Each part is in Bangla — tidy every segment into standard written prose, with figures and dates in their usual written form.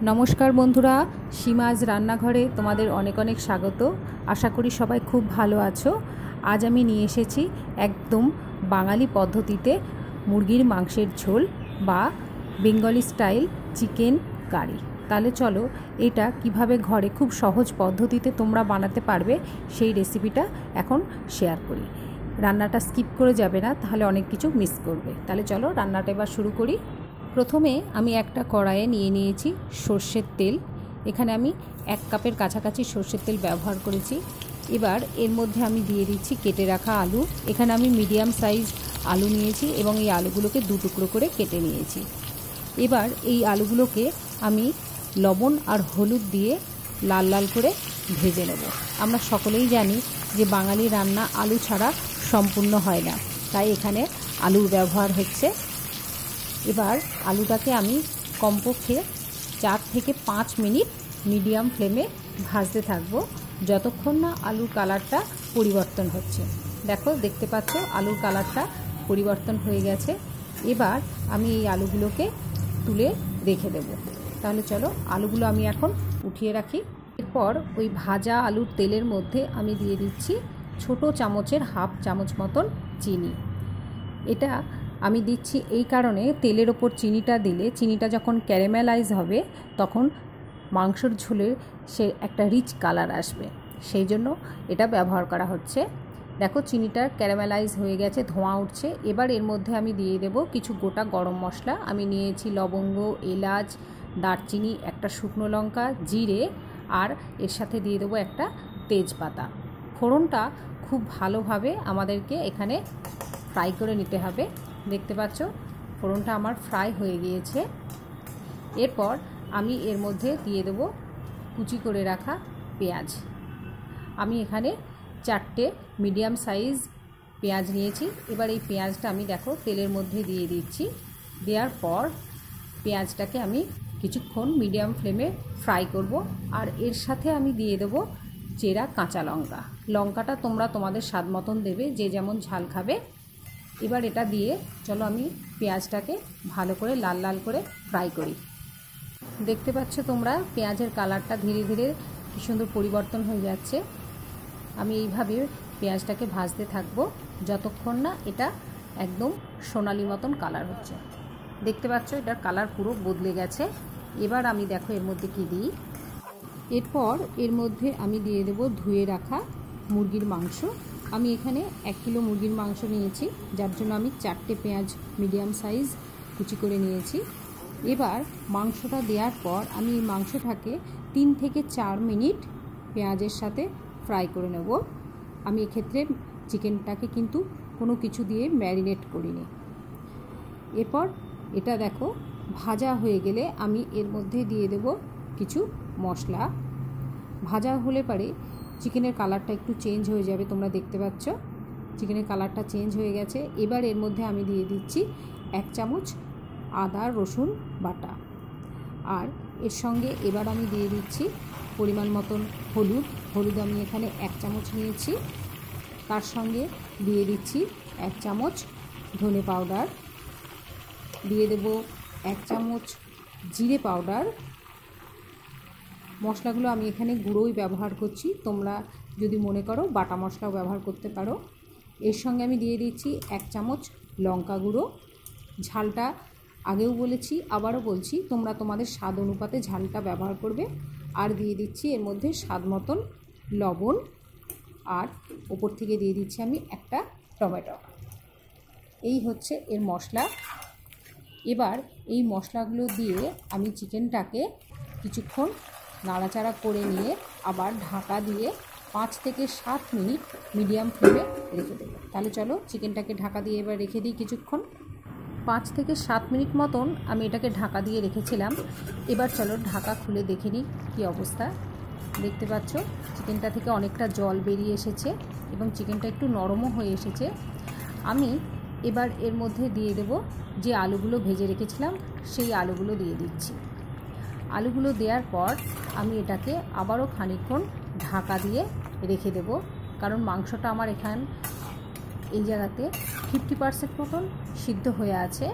নমস্কার বন্ধুরা, সীমাজ রান্নাঘরে তোমাদের অনেক অনেক স্বাগত। আশা করি সবাই খুব ভালো আছো। আজ আমি নিয়ে এসেছি একদম বাঙালি পদ্ধতিতে মুরগির মাংসের ঝোল বা বেঙ্গলি স্টাইল চিকেন কারি। তাহলে চলো এটা কিভাবে ঘরে খুব সহজ পদ্ধতিতে তোমরা বানাতে পারবে সেই রেসিপিটা এখন শেয়ার করি। রান্নাটা স্কিপ করে যাবে না, তাহলে অনেক কিছু মিস করবে। তাহলে চলো রান্নাটা এবার শুরু করি। প্রথমে আমি একটা কড়াইয়ে নিয়ে নিয়েছি সর্ষের তেল। এখানে আমি 1 কাপের কাছাকাছি সর্ষের তেল ব্যবহার করেছি। এবার এর মধ্যে আমি দিয়ে দিচ্ছি কেটে রাখা আলু। এখানে আমি মিডিয়াম সাইজ আলু নিয়েছি এবং এই আলুগুলোকে 2 টুকরো করে কেটে নিয়েছি। এবার এই আলুগুলোকে আমি লবণ আর হলুদ দিয়ে লাল লাল করে ভেজে নেব। আমরা সকলেই জানি যে বাঙালি রান্না আলু ছাড়া সম্পূর্ণ হয় না, তাই এখানে আলুর ব্যবহার হচ্ছে। এবার আলুটাকে আমি কমপক্ষে 4 থেকে 5 মিনিট মিডিয়াম ফ্লেমে ভাজতে থাকবো, যতক্ষণ না আলুর কালারটা পরিবর্তন হচ্ছে। দেখতে পাচ্ছ আলুর কালারটা পরিবর্তন হয়ে গেছে। এবার আমি এই আলুগুলোকে তুলে রেখে দেব। তাহলে চলো আলুগুলো আমি এখন উঠিয়ে রাখি। এরপর ওই ভাজা আলুর তেলের মধ্যে আমি দিয়ে দিচ্ছি ছোট চামচের হাফ চামচ মতন চিনি। এটা আমি দিচ্ছি এই কারণে, তেলের ওপর চিনিটা দিলে চিনিটা যখন ক্যারামেলাইজ হবে তখন মাংসর ঝোলের সে একটা রিচ কালার আসবে, সেই জন্য এটা ব্যবহার করা হচ্ছে। দেখো চিনিটা ক্যারামেলাইজ হয়ে গেছে, ধোঁয়া উঠছে। এবার এর মধ্যে আমি দিয়ে দেব কিছু গোটা গরম মশলা। আমি নিয়েছি লবঙ্গ, এলাচ, দারচিনি, একটা শুকনো লঙ্কা, জিরে, আর এর সাথে দিয়ে দেবো একটা তেজপাতা। ফোড়নটা খুব ভালোভাবে আমাদেরকে এখানে ফ্রাই করে নিতে হবে। দেখতে পাচ্ছ ফোড়নটা আমার ফ্রাই হয়ে গিয়েছে। এরপর আমি এর মধ্যে দিয়ে দেব কুচি করে রাখা পেঁয়াজ। আমি এখানে 4টে মিডিয়াম সাইজ পেঁয়াজ নিয়েছি। এবার এই পেঁয়াজটা আমি দেখো তেলের মধ্যে দিয়ে দিচ্ছি। দেওয়ার পর পেঁয়াজটাকে আমি কিছুক্ষণ মিডিয়াম ফ্লেমে ফ্রাই করব। আর এর সাথে আমি দিয়ে দেব চেরা কাঁচা লঙ্কা। লঙ্কাটা তোমরা তোমাদের স্বাদ মতন দেবে, যে যেমন ঝাল খাবে। এবার এটা দিয়ে চলো আমি পেঁয়াজটাকে ভালো করে লাল লাল করে ফ্রাই করি। দেখতে পাচ্ছ তোমরা পেঁয়াজের কালারটা ধীরে ধীরে কী সুন্দর পরিবর্তন হয়ে যাচ্ছে। আমি এইভাবে পেঁয়াজটাকে ভাজতে থাকবো যতক্ষণ না এটা একদম সোনালি মতন কালার হচ্ছে। দেখতে পাচ্ছ এটার কালার পুরো বদলে গেছে। এবার আমি দেখো এর মধ্যে কি দিই। এরপর এর মধ্যে আমি দিয়ে দেব ধুয়ে রাখা মুরগির মাংস। আমি এখানে 1 কিলো মুরগির মাংস নিয়েছি, যার জন্য আমি 4টে পেঁয়াজ মিডিয়াম সাইজ কুচি করে নিয়েছি। এবার মাংসটা দেওয়ার পর আমি এই মাংসটাকে 3 থেকে 4 মিনিট পেঁয়াজের সাথে ফ্রাই করে নেব। আমি এক্ষেত্রে চিকেনটাকে কিন্তু কোনো কিছু দিয়ে ম্যারিনেট করিনি। এরপর এটা দেখো ভাজা হয়ে গেলে আমি এর মধ্যে দিয়ে দেব কিছু মশলা। ভাজা হলে পরে চিকেনের কালারটা একটু চেঞ্জ হয়ে যাবে। তোমরা দেখতে পাচ্ছ চিকেনের কালারটা চেঞ্জ হয়ে গেছে। এবার এর মধ্যে আমি দিয়ে দিচ্ছি 1 চামচ আদা রসুন বাটা। আর এর সঙ্গে এবার আমি দিয়ে দিচ্ছি পরিমাণ মতন হলুদ আমি এখানে 1 চামচ নিয়েছি। তার সঙ্গে দিয়ে দিচ্ছি 1 চামচ ধনে পাউডার, দিয়ে দেব 1 চামচ জিরে পাউডার। মশলাগুলো আমি এখানে গুঁড়োই ব্যবহার করছি, তোমরা যদি মনে করো বাটা মশলাও ব্যবহার করতে পারো। এর সঙ্গে আমি দিয়ে দিচ্ছি 1 চামচ লঙ্কা গুঁড়ো। ঝালটা আগেও বলেছি আবারও বলছি, তোমরা তোমাদের স্বাদ অনুপাতে ঝালটা ব্যবহার করবে। আর দিয়ে দিচ্ছি এর মধ্যে স্বাদ মতন লবণ, আর ওপর থেকে দিয়ে দিচ্ছি আমি একটা টমেটো। এই হচ্ছে এর মশলা। এবার এই মশলাগুলো দিয়ে আমি চিকেনটাকে কিছুক্ষণ নাড়াচাড়া করে নিয়ে আবার ঢাকা দিয়ে 5 থেকে 7 মিনিট মিডিয়াম ফ্লেমে রেখে দেবো। তাহলে চলো চিকেনটাকে ঢাকা দিয়ে এবার রেখে দিই কিছুক্ষণ। 5 থেকে 7 মিনিট মতন আমি এটাকে ঢাকা দিয়ে রেখেছিলাম। এবার চলো ঢাকা খুলে দেখে নিই কী অবস্থা। দেখতে পাচ্ছ চিকেনটা থেকে অনেকটা জল বেরিয়ে এসেছে এবং চিকেনটা একটু নরমও হয়ে এসেছে। আমি এবার এর মধ্যে দিয়ে দেব যে আলুগুলো ভেজে রেখেছিলাম, সেই আলুগুলো দিয়ে দিচ্ছি। আলুগুলো দেওয়ার পর আমি এটাকে আবারও খানিকক্ষণ ঢাকা দিয়ে রেখে দেব, কারণ মাংসটা আমার এই জায়গাতে 50% মতন সিদ্ধ হয়ে আছে।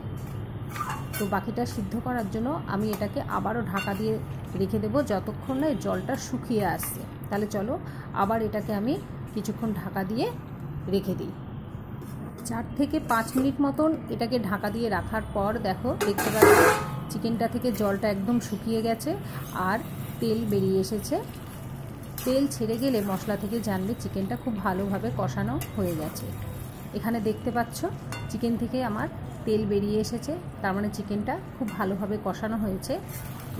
তো বাকিটা সিদ্ধ করার জন্য আমি এটাকে আবারও ঢাকা দিয়ে রেখে দেবো যতক্ষণ না জলটা শুকিয়ে আসছে। তাহলে চলো আবার এটাকে আমি কিছুক্ষণ ঢাকা দিয়ে রেখে দিই। 4 থেকে 5 মিনিট মতন এটাকে ঢাকা দিয়ে রাখার পর দেখো, দেখতে পাচ্ছ চিকেনটা থেকে জলটা একদম শুকিয়ে গেছে আর তেল বেরিয়ে এসেছে। তেল ছেড়ে গেলে মশলা থেকে জানবে চিকেনটা খুব ভালোভাবে কষানো হয়ে গেছে। এখানে দেখতে পাচ্ছ চিকেন থেকে আমার তেল বেরিয়ে এসেছে, তার মানে চিকেনটা খুব ভালোভাবে কষানো হয়েছে।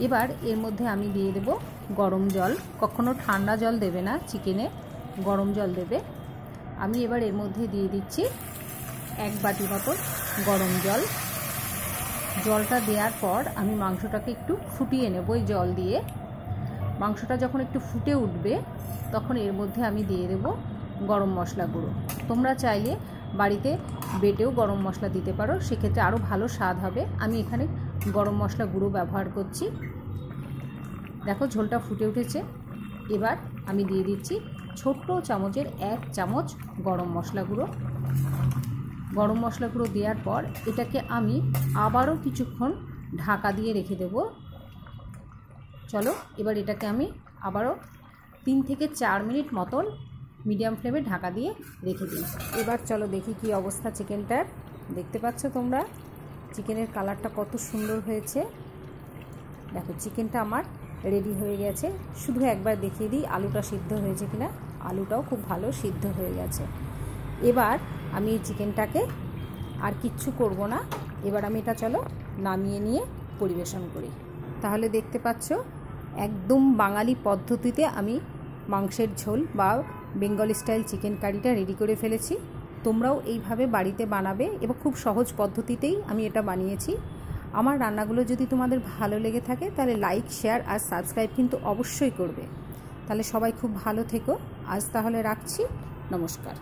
এবার এর মধ্যে আমি দিয়ে দেব গরম জল। কখনো ঠান্ডা জল দেবে না, চিকেনে গরম জল দেবে। আমি এবার এর মধ্যে দিয়ে দিচ্ছি 1 বাটি মতো গরম জল। জলটা দেওয়ার পর আমি মাংসটাকে একটু ফুটিয়ে নেব এই জল দিয়ে। মাংসটা যখন একটু ফুটে উঠবে তখন এর মধ্যে আমি দিয়ে দেব গরম মশলা গুঁড়ো। তোমরা চাইলে বাড়িতে বেটেও গরম মশলা দিতে পারো, সেক্ষেত্রে আরও ভালো স্বাদ হবে। আমি এখানে গরম মশলা গুঁড়ো ব্যবহার করছি। দেখো ঝোলটা ফুটে উঠেছে। এবার আমি দিয়ে দিচ্ছি ছোট্ট চামচের 1 চামচ গরম মশলা গুঁড়ো। গরম মশলা গুঁড়ো দেওয়ার পর এটাকে আমি আবারও কিছুক্ষণ ঢাকা দিয়ে রেখে দেব। চলো এবার এটাকে আমি আবারও 3 থেকে 4 মিনিট মতন মিডিয়াম ফ্লেমে ঢাকা দিয়ে রেখে দিই। এবার চলো দেখি কি অবস্থা চিকেনটার। দেখতে পাচ্ছ তোমরা চিকেনের কালারটা কত সুন্দর হয়েছে। দেখো চিকেনটা আমার রেডি হয়ে গেছে। শুধু একবার দেখিয়ে দিই আলুটা সিদ্ধ হয়েছে কিনা। আলুটাও খুব ভালো সিদ্ধ হয়ে গেছে। এবার আমি এই চিকেনটাকে আর কিচ্ছু করব না। এবার আমি এটা চলো নামিয়ে নিয়ে পরিবেশন করি। তাহলে দেখতে পাচ্ছ একদম বাঙালি পদ্ধতিতে আমি মাংসের ঝোল বা বেঙ্গলি স্টাইল চিকেন কারিটা রেডি করে ফেলেছি। তোমরাও এইভাবে বাড়িতে বানাবে এবং খুব সহজ পদ্ধতিতেই আমি এটা বানিয়েছি। আমার রান্নাগুলো যদি তোমাদের ভালো লেগে থাকে তাহলে লাইক, শেয়ার আর সাবস্ক্রাইব কিন্তু অবশ্যই করবে। তাহলে সবাই খুব ভালো থেকো। আজ তাহলে রাখছি, নমস্কার।